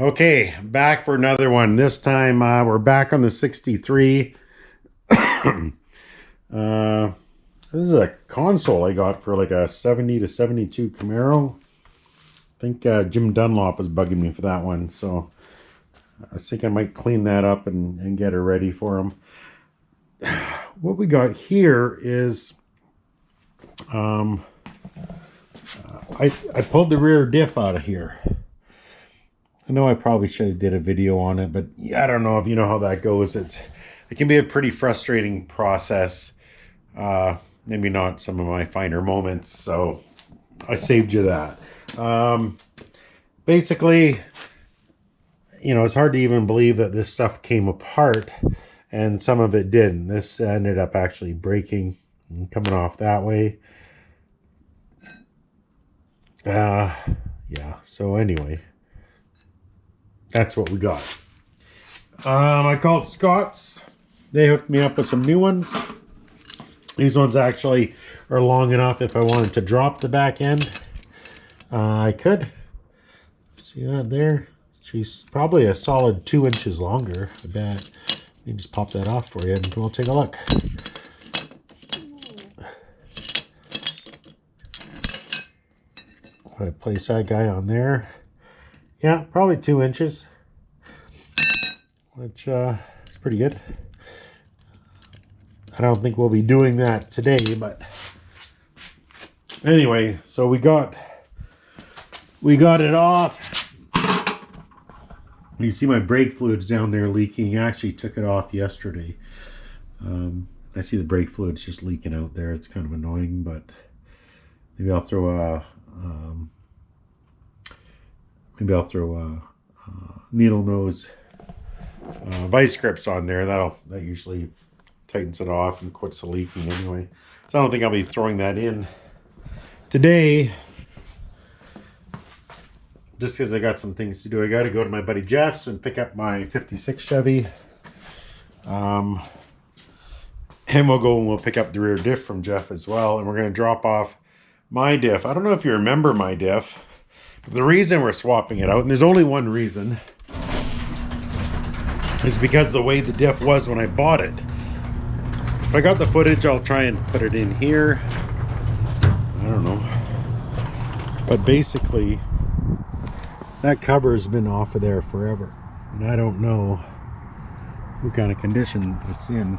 Okay, back for another one. This time we're back on the 63. This is a console I got for like a 70 to 72 Camaro. I think Jim Dunlop was bugging me for that one, so I think I might clean that up and get her ready for him. What we got here is I pulled the rear diff out of here. I know I probably should have did a video on it, but I don't know if you know how that goes. It can be a pretty frustrating process. Maybe not some of my finer moments, so I saved you that. Basically, you know, it's hard to even believe that this stuff came apart, and some of it didn't. This ended up actually breaking and coming off that way. Yeah, so anyway, that's what we got. I called Scott's. They hooked me up with some new ones. These ones actually are long enough if I wanted to drop the back end. I could. See that there? She's probably a solid 2 inches longer, I bet. Let me just pop that off for you and we'll take a look. If I place that guy on there, yeah, probably 2 inches, which is pretty good. I don't think we'll be doing that today, but anyway, so we got it off. You see my brake fluid's down there leaking. I actually took it off yesterday. I see the brake fluid's just leaking out there. It's kind of annoying, but maybe I'll throw a needle nose vice grips on there. That usually tightens it off and quits the leaking anyway. So I don't think I'll be throwing that in today, just because I got some things to do. I got to go to my buddy Jeff's and pick up my 56 Chevy. And we'll pick up the rear diff from Jeff as well. And we're going to drop off my diff. I don't know if you remember my diff. The reason we're swapping it out, and there's only one reason, is because the way the diff was when I bought it. If I got the footage, I'll try and put it in here. I don't know. But basically, that cover has been off of there forever. And I don't know what kind of condition it's in.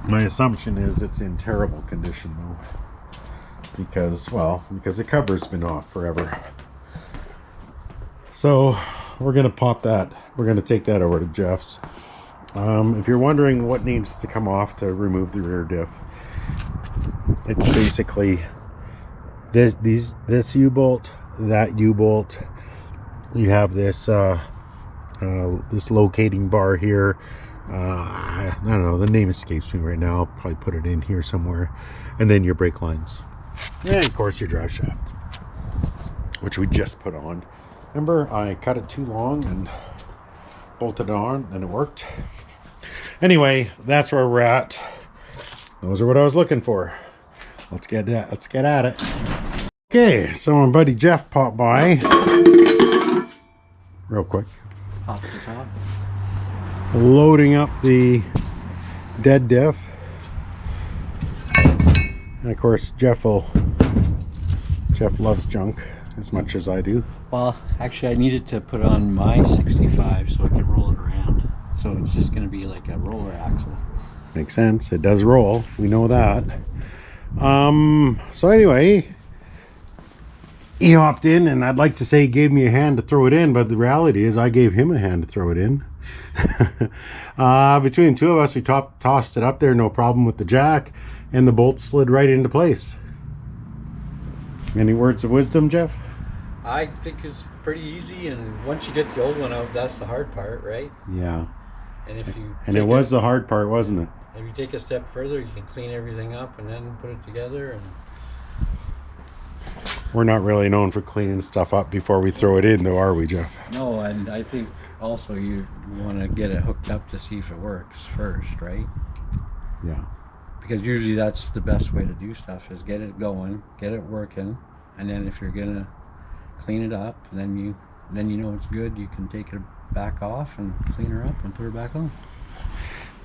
My assumption is it's in terrible condition though. Because the cover's been off forever. So we're gonna pop that. We're gonna take that over to Jeff's. If you're wondering what needs to come off to remove the rear diff, it's basically this U-bolt, that U-bolt. You have this this locating bar here. I don't know, the name escapes me right now. I'll probably put it in here somewhere. And then your brake lines. And of course your drive shaft, which we just put on. Remember, I cut it too long and bolted it on and it worked. Anyway, that's where we're at. Those are what I was looking for. Let's get at it. Okay, so my buddy Jeff popped by real quick. Off the top. Loading up the dead diff. And of course Jeff loves junk as much as I do. Well, actually I needed to put on my 65 so I could roll it around. So it's just going to be like a roller axle. Makes sense. It does roll. We know that. So anyway, he hopped in, and I'd like to say he gave me a hand to throw it in, but the reality is I gave him a hand to throw it in. Between the two of us, we tossed it up there, no problem with the jack, and the bolt slid right into place. Any words of wisdom, Jeff? I think it's pretty easy, and once you get the old one out, that's the hard part, right? Yeah. And it was the hard part, wasn't it? If you take a step further, you can clean everything up and then put it together. And we're not really known for cleaning stuff up before we throw it in, though, are we, Jeff? No, and I think also you want to get it hooked up to see if it works first, right? Yeah. Because usually that's the best way to do stuff, is get it going, get it working, and then if you're gonna clean it up, then you then you know it's good. You can take it back off and clean her up and put her back on.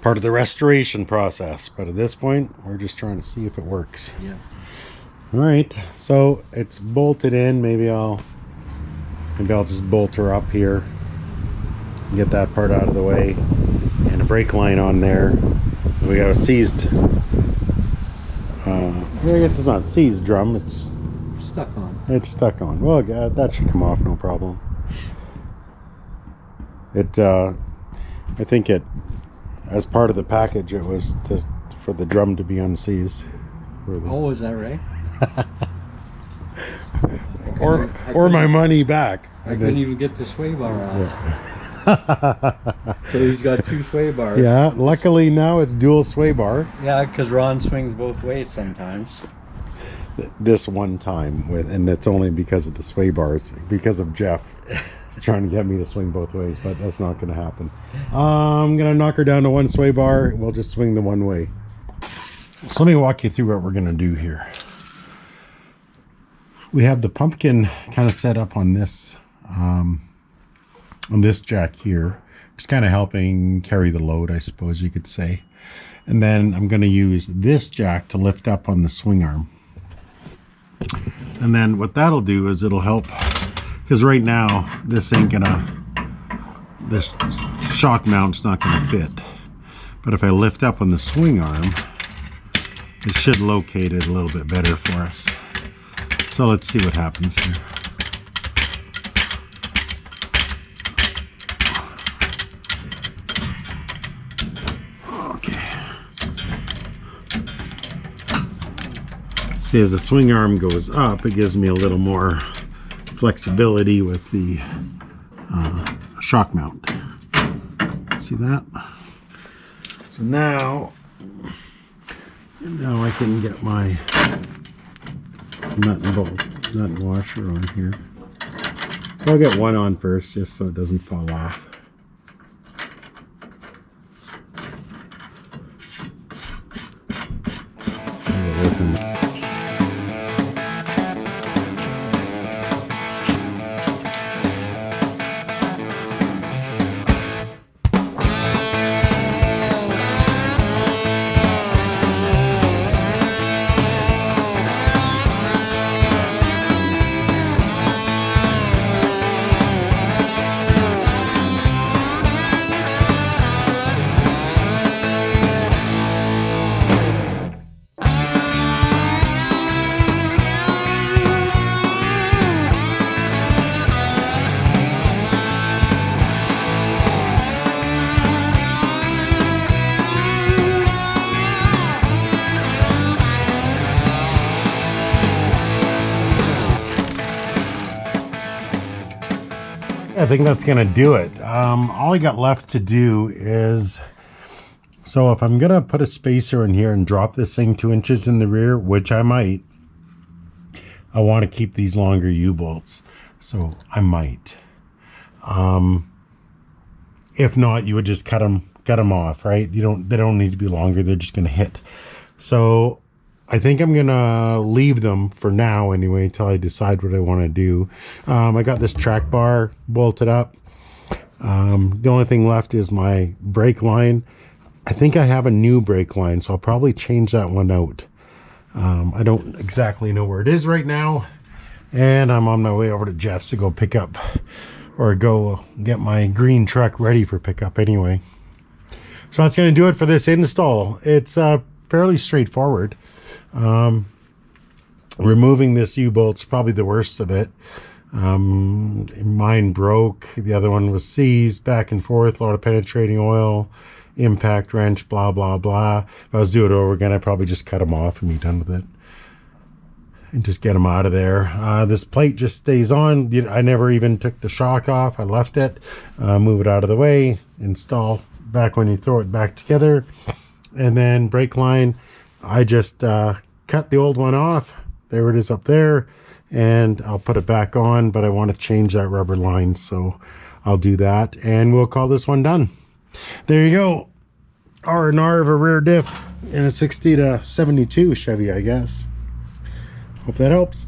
Part of the restoration process, but at this point we're just trying to see if it works. Yeah. All right, so it's bolted in. Maybe I'll just bolt her up here, get that part out of the way, and a brake line on there. We got a seized, I guess it's not seized drum, it's Stuck on. It's stuck on. Well, that should come off, no problem. I think it, as part of the package, it was for the drum to be unseized. Oh, is that right? or my money back. I couldn't even get the sway bar out. So he's got 2 sway bars. Yeah, luckily now it's dual sway bar. Yeah, because Ron swings both ways sometimes. This one time, and it's only because of the sway bars, because of Jeff. He's trying to get me to swing both ways, but that's not going to happen. I'm going to knock her down to 1 sway bar, and we'll just swing the one way. So let me walk you through what we're going to do here. We have the pumpkin kind of set up on this jack here, just kind of helping carry the load, I suppose you could say. And then I'm going to use this jack to lift up on the swing arm. And then what that'll do is it'll help, because right now this shock mount's not going to fit. But if I lift up on the swing arm, it should locate it a little bit better for us. So let's see what happens here. Okay. See, as the swing arm goes up, it gives me a little more flexibility with the shock mount. See that? So now I can get my nut and washer on here. So I'll get one on first, just so it doesn't fall off. I think that's gonna do it. All I got left to do is, so if I'm gonna put a spacer in here and drop this thing 2 inches in the rear, which I might, I want to keep these longer U-bolts, so I might. If not, you would just cut them off, right? They don't need to be longer, they're just gonna hit. So I think I'm gonna leave them for now anyway until I decide what I want to do. I got this track bar bolted up. The only thing left is my brake line. I think I have a new brake line, so I'll probably change that one out. I don't exactly know where it is right now, and I'm on my way over to Jeff's to go pick up, or go get my green truck ready for pickup anyway. So that's gonna do it for this install. It's fairly straightforward. Removing this U-bolt's probably the worst of it. Mine broke, the other one was seized, back and forth, a lot of penetrating oil, impact wrench, blah blah blah. If I was doing it over again, I'd probably just cut them off and be done with it and just get them out of there. This plate just stays on. I never even took the shock off. I left it. Move it out of the way, install back when you throw it back together. And then brake line, I just cut the old one off. There it is up there, and I'll put it back on, but I want to change that rubber line, so I'll do that, and we'll call this one done. There you go. R&R of a rear diff in a 60 to 72 Chevy, I guess. Hope that helps.